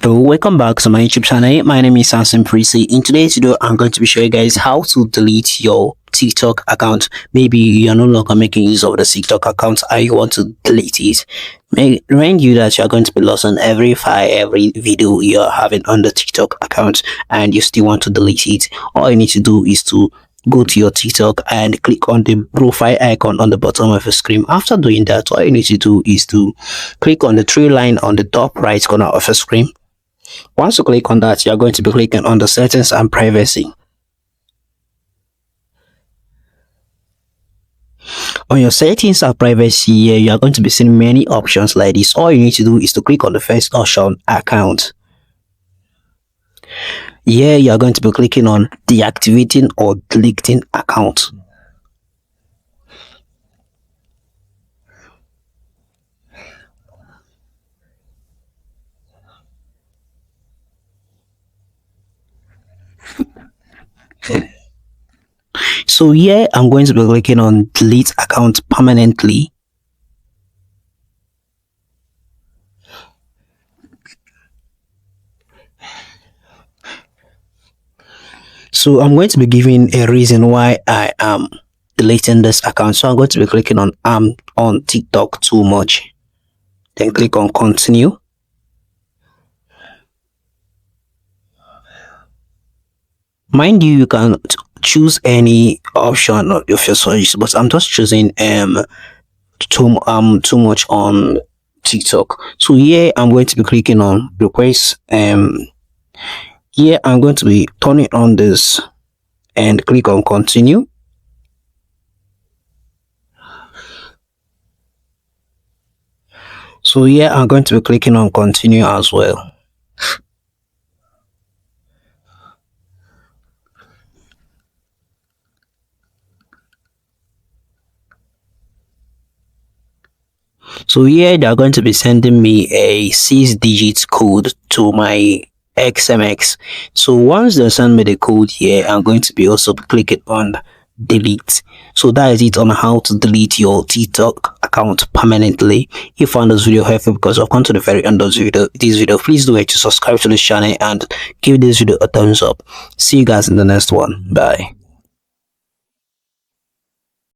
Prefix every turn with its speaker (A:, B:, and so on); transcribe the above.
A: Hello, welcome back to my YouTube channel. My name is Samson Prissy. In today's video, I'm going to be showing you guys how to delete your TikTok account. Maybe you're no longer making use of the TikTok account and you want to delete it. Remind you that you're going to be losing every file, every video you're having on the TikTok account, and you still want to delete it. All you need to do is to go to your TikTok and click on the profile icon on the bottom of the screen. After doing that, all you need to do is to click on the three line on the top right corner of the screen. Once you click on that, you're going to be clicking on the settings and privacy. On your settings and privacy here, you are going to be seeing many options like this. All you need to do is to click on the first option, account. Here you are going to be clicking on deactivating or deleting account. So here I'm going to be clicking on delete account permanently. So I'm going to be giving a reason why I am deleting this account. So I'm going to be clicking on I'm on TikTok too much. Then click on continue. Mind you, you can choose any option of your choice, but I'm just choosing too much on TikTok. So here I'm going to be clicking on request. Here I'm going to be turning on this and click on continue. So here I'm going to be clicking on continue as well. So here they are going to be sending me a 6-digit code to my XMX. So once they send me the code here, I'm going to be also clicking on delete. So that is it on how to delete your TikTok account permanently. If you found this video helpful, because I've come to the very end of this video, please do it to subscribe to this channel and give this video a thumbs up. See you guys in the next one. Bye.